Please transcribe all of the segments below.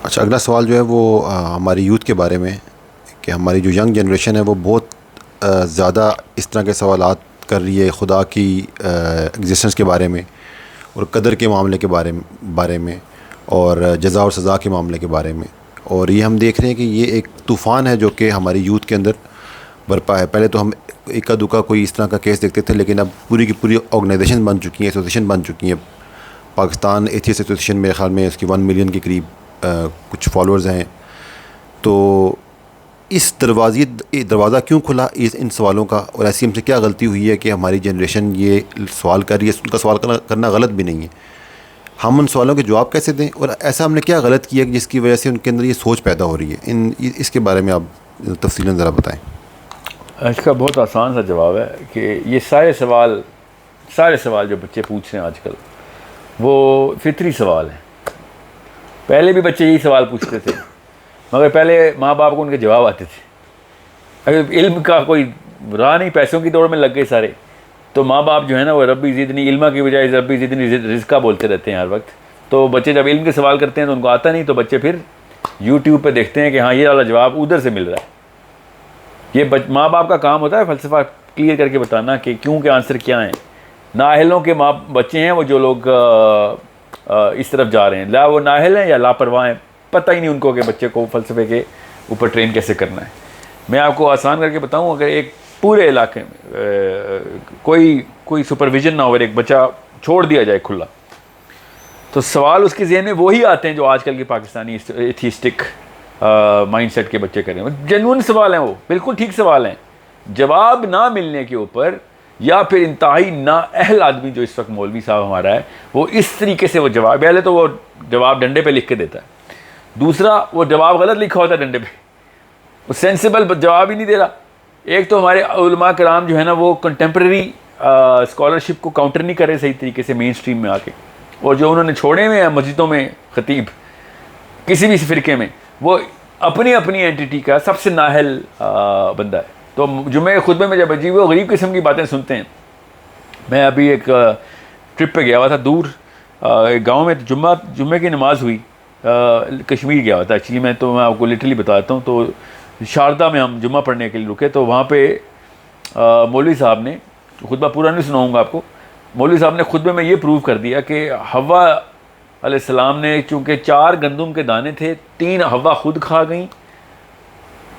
اچھا، اگلا سوال جو ہے وہ ہماری یوتھ کے بارے میں، کہ ہماری جو ینگ جنریشن ہے وہ بہت زیادہ اس طرح کے سوالات کر رہی ہے خدا کی ایگزسٹنس کے بارے میں، اور قدر کے معاملے کے بارے میں، اور جزا اور سزا کے معاملے کے بارے میں. اور یہ ہم دیکھ رہے ہیں کہ یہ ایک طوفان ہے جو کہ ہماری یوتھ کے اندر برپا ہے. پہلے تو ہم اکا دکا کوئی اس طرح کا کیس دیکھتے تھے، لیکن اب پوری کی پوری آرگنائزیشن بن چکی ہیں، ایسوسیشن بن چکی ہیں. پاکستان ایتھیسٹ ایسوسیشن میرے خیال میں اس کی 1 ملین کے قریب کچھ فالوورز ہیں. تو اس دروازہ کیوں کھلا ان سوالوں کا، اور ایسی ہم سے کیا غلطی ہوئی ہے کہ ہماری جنریشن یہ سوال کر رہی ہے؟ ان کا سوال کرنا غلط بھی نہیں ہے، ہم ان سوالوں کے جواب کیسے دیں، اور ایسا ہم نے کیا غلط کیا جس کی وجہ سے ان کے اندر یہ سوچ پیدا ہو رہی ہے؟ اس کے بارے میں آپ تفصیلاً ذرا بتائیں. اس کا بہت آسان سا جواب ہے کہ یہ سارے سوال جو بچے پوچھ رہے ہیں آج کل وہ فطری سوال ہیں. پہلے بھی بچے یہی سوال پوچھتے تھے، مگر پہلے ماں باپ کو ان کے جواب آتے تھے. اگر علم کا کوئی راہ نہیں، پیسوں کی دوڑ میں لگ گئے سارے، تو ماں باپ جو ہے نا وہ ربی زدنی علما کی بجائے ربی زدنی رزقا بولتے رہتے ہیں ہر وقت. تو بچے جب علم کے سوال کرتے ہیں تو ان کو آتا نہیں، تو بچے پھر یوٹیوب پہ دیکھتے ہیں کہ ہاں یہ والا جواب ادھر سے مل رہا ہے. یہ ماں باپ کا کام ہوتا ہے فلسفہ کلیئر کر کے بتانا کہ کیوں کے آنسر کیا ہیں. نااہلوں کے بچے ہیں وہ جو لوگ اس طرف جا رہے ہیں، لا وہ نااہل ہیں یا لاپرواہ ہیں، پتہ ہی نہیں ان کو کہ بچے کو فلسفے کے اوپر ٹرین کیسے کرنا ہے. میں آپ کو آسان کر کے بتاؤں، اگر ایک پورے علاقے میں کوئی سپرویژن نہ ہو، ایک بچہ چھوڑ دیا جائے کھلا، تو سوال اس کے ذہن میں وہی آتے ہیں جو آج کل کے پاکستانی ایتھیسٹک مائنڈ سیٹ کے بچے کریں. جنون سوال ہیں، وہ بالکل ٹھیک سوال ہیں. جواب نہ ملنے کے اوپر، یا پھر انتہائی نااہل آدمی جو اس وقت مولوی صاحب ہمارا ہے، وہ اس طریقے سے وہ جواب، پہلے تو وہ جواب ڈنڈے پہ لکھ کے دیتا ہے، دوسرا وہ جواب غلط لکھا ہوتا ہے ڈنڈے پہ، وہ سینسیبل جواب ہی نہیں دے رہا. ایک تو ہمارے علماء کرام جو ہے نا وہ کنٹمپریری اسکالرشپ کو کاؤنٹر نہیں کر رہے صحیح طریقے سے مین سٹریم میں آ کے، اور جو انہوں نے چھوڑے ہوئے ہیں مسجدوں میں خطیب کسی بھی فرقے میں، وہ اپنی اینٹیٹی کا سب سے نااہل بندہ ہے. تو جمعہ خطبے میں جب عجیب و غریب قسم کی باتیں سنتے ہیں. میں ابھی ایک ٹرپ پہ گیا ہوا تھا دور ایک گاؤں میں، جمعے کی نماز ہوئی، کشمیر گیا ہوا تھا ایکچولی میں، تو میں آپ کو لٹرلی بتاتا ہوں. تو شاردہ میں ہم جمعہ پڑھنے کے لیے رکے، تو وہاں پہ مولوی صاحب نے، خطبہ پورا نہیں سناؤں گا آپ کو، مولوی صاحب نے خطبے میں یہ پروو کر دیا کہ حوا علیہ السلام نے چونکہ 4 گندم کے دانے تھے، 3 حوا خود کھا گئیں،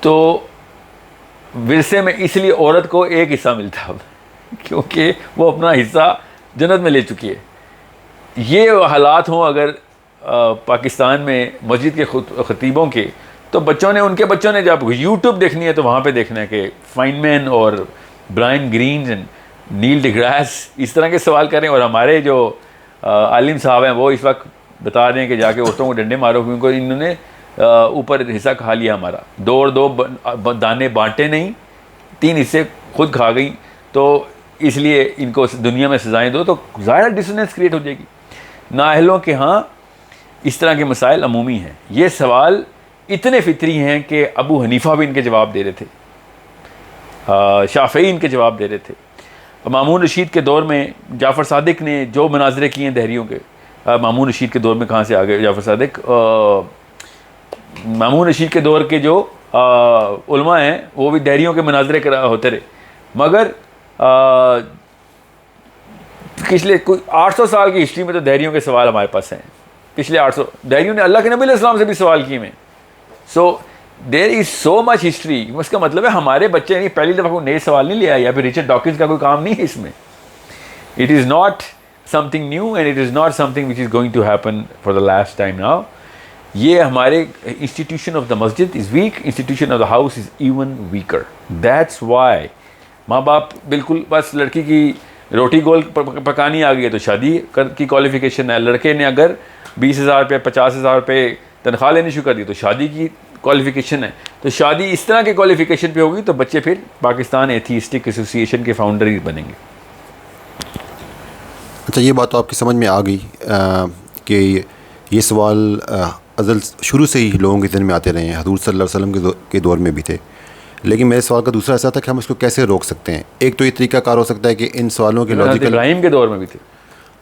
تو ورثے میں اس لیے عورت کو 1 حصہ ملتا ہے کیونکہ وہ اپنا حصہ جنت میں لے چکی ہے. یہ حالات ہوں اگر پاکستان میں مسجد کے خطیبوں کے، تو ان کے بچوں نے جب یوٹیوب دیکھنی ہے تو وہاں پہ دیکھنا ہے کہ فائن مین اور Brian Greene's and Neil de Grasse اس طرح کے سوال کریں. اور ہمارے جو عالم صاحب ہیں وہ اس وقت بتا رہے ہیں کہ جا کے عورتوں کو ڈنڈے مارو، کیونکہ انہوں نے اوپر حصہ کھا لیا ہمارا، 2 دانے بانٹے نہیں، 3 حصے خود کھا گئی، تو اس لیے ان کو دنیا میں سزائیں دو. تو ظاہر ڈسوننس کریٹ ہو جائے گی. نااہلوں کے ہاں اس طرح کے مسائل عمومی ہیں. یہ سوال اتنے فطری ہیں کہ ابو حنیفہ بھی ان کے جواب دے رہے تھے، شافعی ان کے جواب دے رہے تھے. مامون رشید کے دور میں جعفر صادق نے جو مناظرے کیے ہیں دہریوں کے، مامون رشید کے دور میں کہاں سے آ گئے جعفر صادق، مامون رشید کے دور کے جو علماء ہیں وہ بھی دہریوں کے مناظرے ہوتے رہے. مگر پچھلے کوئی 800 سال کی ہسٹری میں تو دہریوں کے سوال ہمارے پاس ہیں. پچھلے 800 دہریوں نے اللہ کے نبی علیہ السلام سے بھی سوال کیے ہیں. سو دیر از سو مچ ہسٹری. اس کا مطلب ہے ہمارے بچے نہیں پہلی دفعہ کوئی نئے سوال نہیں لے آئے، یا پھر رچرڈ ڈاکنز کا کوئی کام نہیں ہے اس میں. It is not something new and it is not something which is going to happen for the last time now. یہ ہمارے انسٹیٹیوشن آف دا مسجد is weak, institution of the house is even weaker. That's why ماں باپ بالکل بس لڑکی کی روٹی گول پکانی آ گئی ہے تو شادی کی کوالیفیکیشن ہے. لڑکے نے اگر 20,000 روپے 50,000 روپے تنخواہ لینی شروع کر دی تو شادی کی کوالیفیکیشن ہے. تو شادی اس طرح کے کوالیفیکیشن پہ ہوگی تو بچے پھر پاکستان ایتھیسٹک ایسوسی ایشن کے فاؤنڈر ہی بنیں گے. اچھا، یہ بات تو آپ کی سمجھ میں آ گئی کہ یہ سوال ازل شروع سے ہی لوگوں کے ذہن میں آتے رہے ہیں، حضور صلی اللہ علیہ وسلم کے دور میں بھی تھے. لیکن میرے سوال کا دوسرا ایسا تھا کہ ہم اس کو کیسے روک سکتے ہیں. ایک تو یہ طریقہ کار ہو سکتا ہے کہ ان سوالوں کے لاجیکل، ابراہیم کے دور میں بھی تھے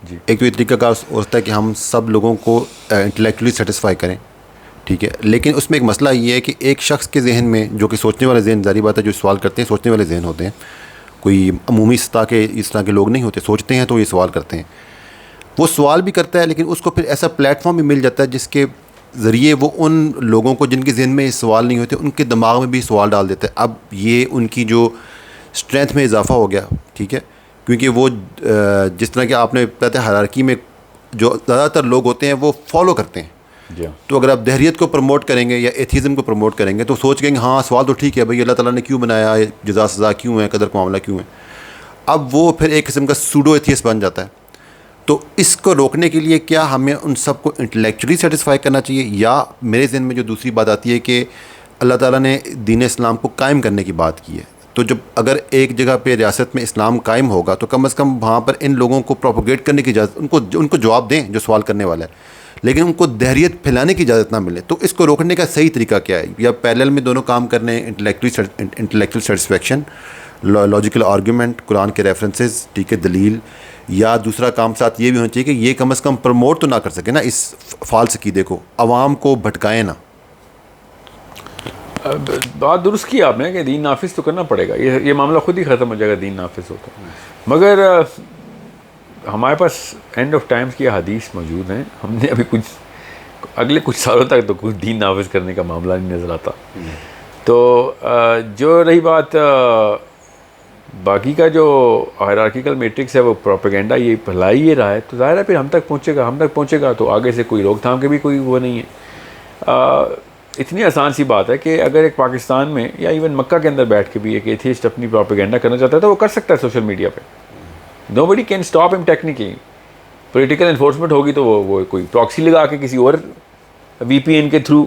جی. ایک تو یہ طریقہ کار ہو سکتا ہے کہ ہم سب لوگوں کو انٹلیکچولی سیٹسفائی کریں، ٹھیک ہے. لیکن اس میں ایک مسئلہ یہ ہے کہ ایک شخص کے ذہن میں جو کہ سوچنے والے ذہن، ظاہری بات ہے جو سوال کرتے ہیں سوچنے والے ذہن ہوتے ہیں، کوئی عمومی سطح کے اس طرح کے لوگ نہیں ہوتے، سوچتے ہیں تو یہ سوال کرتے ہیں. وہ سوال بھی کرتا ہے لیکن اس کو پھر ایسا پلیٹ فارم بھی مل جاتا ہے جس کے ذریعے وہ ان لوگوں کو جن کے ذہن میں یہ سوال نہیں ہوتے ان کے دماغ میں بھی سوال ڈال دیتا ہے. اب یہ ان کی جو اسٹرینتھ میں اضافہ ہو گیا، ٹھیک ہے، کیونکہ وہ جس طرح کہ آپ نے پتہ ہے ہیرارکی میں جو زیادہ تر لوگ ہوتے ہیں وہ فالو کرتے ہیں. تو اگر آپ دہریت کو پروموٹ کریں گے یا ایتھیزم کو پروموٹ کریں گے تو سوچ گیں گے ہاں سوال تو ٹھیک ہے بھائی، اللہ تعالیٰ نے کیوں بنایا، جزا سزا کیوں ہے، قدر کا معاملہ کیوں ہے. اب وہ پھر ایک قسم کا سوڈو ایتھیس بن جاتا ہے. تو اس کو روکنے کے لیے کیا ہمیں ان سب کو انٹلیکچولی سیٹسفائی کرنا چاہیے، یا میرے ذہن میں جو دوسری بات آتی ہے کہ اللہ تعالیٰ نے دین اسلام کو قائم کرنے کی بات کی ہے، تو جب اگر ایک جگہ پہ ریاست میں اسلام قائم ہوگا تو کم از کم وہاں پر ان لوگوں کو پروپوگیٹ کرنے کی اجازت، ان کو جواب دیں جو سوال کرنے والا ہے، لیکن ان کو دہریت پھیلانے کی اجازت نہ ملے. تو اس کو روکنے کا صحیح طریقہ کیا ہے؟ یا پیرلل میں دونوں کام کرنے ہیں، انٹلیکچوئل سیٹسفیکشن، لاجیکل آرگیومنٹ، قرآن کے ریفرنسز، ٹھیک ہے، دلیل، یا دوسرا کام ساتھ یہ بھی ہونا چاہیے کہ یہ کم از کم پروموٹ تو نہ کر سکے نا اس فالس عقیدے کو، عوام کو بھٹکائیں نہ. بات درست کی آپ نے کہ دین نافذ تو کرنا پڑے گا، یہ معاملہ خود ہی ختم ہو جائے گا دین نافذ ہوتا. مگر ہمارے پاس اینڈ آف ٹائمز کی حدیث موجود ہیں، ہم نے ابھی اگلے کچھ سالوں تک تو کچھ دین نافذ کرنے کا معاملہ نہیں نظر آتا. تو جو رہی بات باقی کا جو ہائرارکیکل میٹرکس ہے وہ پروپیگنڈا یہ پھیلائی یہ رہا ہے، تو ظاہر ہے پھر ہم تک پہنچے گا تو آگے سے کوئی روک تھام کے بھی کوئی وہ نہیں ہے. اتنی آسان سی بات ہے کہ اگر ایک پاکستان میں یا ایون مکہ کے اندر بیٹھ کے بھی ایک ایتھیسٹ اپنی پروپیگنڈا کرنا چاہتا ہے تو وہ کر سکتا ہے سوشل میڈیا پہ. نوبڈی کین اسٹاپ ہم ٹیکنیکلی. پولیٹیکل انفورسمنٹ ہوگی تو وہ کوئی پراکسی لگا کے کسی اور وی پی این کے تھرو،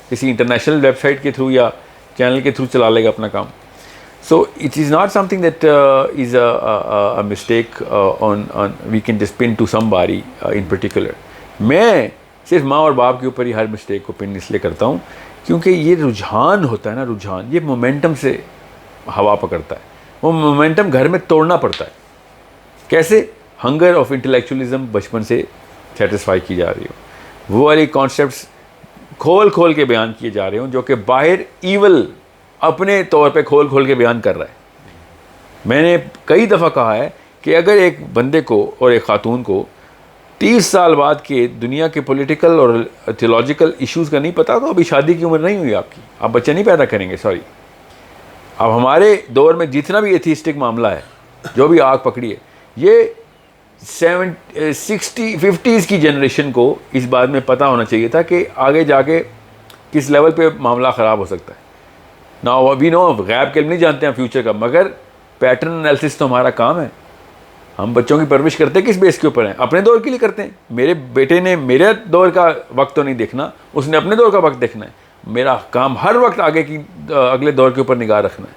کسی انٹرنیشنل ویب سائٹ کے تھرو یا چینل کے تھرو چلا لے گا اپنا کام. So it is not something that is a mistake we can just pin to somebody in particular. میں صرف ماں اور باپ کے اوپر ہی ہر مسٹیک کو پن اس لیے کرتا ہوں کیونکہ یہ رجحان ہوتا ہے نا، رجحان یہ مومنٹم سے ہوا پکڑتا ہے. وہ مومنٹم گھر میں توڑنا پڑتا ہے. کیسے؟ ہنگر آف انٹلیکچولیزم بچپن سے سیٹسفائی کی جا رہی ہو، وہ والی کانسیپٹس کھول کے بیان کیے جا رہے ہوں جو کہ باہر ایول اپنے طور پہ کھول کے بیان کر رہا ہے. میں نے کئی دفعہ کہا ہے کہ اگر ایک بندے کو اور ایک خاتون کو 30 سال بعد کے دنیا کے پولیٹیکل اور تھیولوجیکل ایشوز کا نہیں پتا تو ابھی شادی کی عمر نہیں ہوئی آپ کی، آپ بچہ نہیں پیدا کریں گے. سوری، اب ہمارے دور میں جتنا بھی ایتھیسٹک معاملہ ہے، جو بھی آگ پکڑی ہے، یہ 50s کی جنریشن کو اس بات میں پتہ ہونا چاہیے تھا کہ آگے جا کے کس لیول پہ معاملہ خراب ہو سکتا ہے. نا وی نو غیب کے علم نہیں جانتے ہیں فیوچر کا، مگر پیٹرن انالیسس تو ہمارا کام ہے. ہم بچوں کی پرورش کرتے کس بیس کے اوپر ہیں؟ اپنے دور کے لیے کرتے ہیں. میرے بیٹے نے میرے دور کا وقت تو نہیں دیکھنا، اس نے اپنے دور کا وقت دیکھنا ہے. میرا کام ہر وقت اگلے دور کے اوپر نگاہ رکھنا ہے.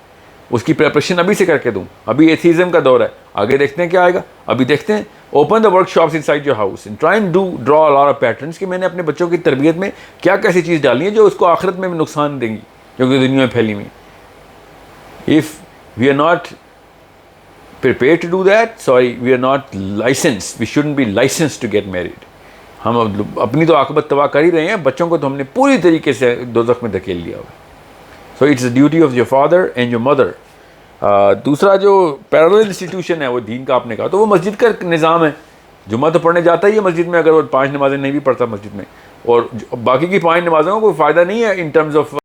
اس کی پریپریشن ابھی سے کر کے دوں. ابھی ایتھیزم کا دور ہے، آگے دیکھتے ہیں کیا آئے گا. ابھی دیکھتے ہیں، open the work shops in side your house and try and draw a lot of patterns کہ میں نے اپنے بچوں کی تربیت میں کیا کیسی چیز ڈالنی ہے جو اس کو آخرت میں نقصان دیں گی، جو کہ دنیا میں پھیلی ہوئی. If we are not prepared to do that, sorry, we are not licensed. We shouldn't be licensed to get married. ہم اپنی تو عاقبت تباہ کر ہی رہے ہیں، بچوں کو تو ہم نے پوری طریقے سے دوزخ میں دھکیل لیا ہوا. So it's the duty of your father and your mother. دوسرا جو پیرالل انسٹیٹیوشن ہے وہ دین کا آپ نے کہا، تو وہ مسجد کا نظام ہے. جمعہ تو پڑھنے جاتا ہی ہے مسجد میں، اگر وہ 5 نمازیں نہیں بھی پڑھتا مسجد میں، اور باقی کی 5 نمازوں کا کوئی فائدہ نہیں ہے ان ٹرمز آف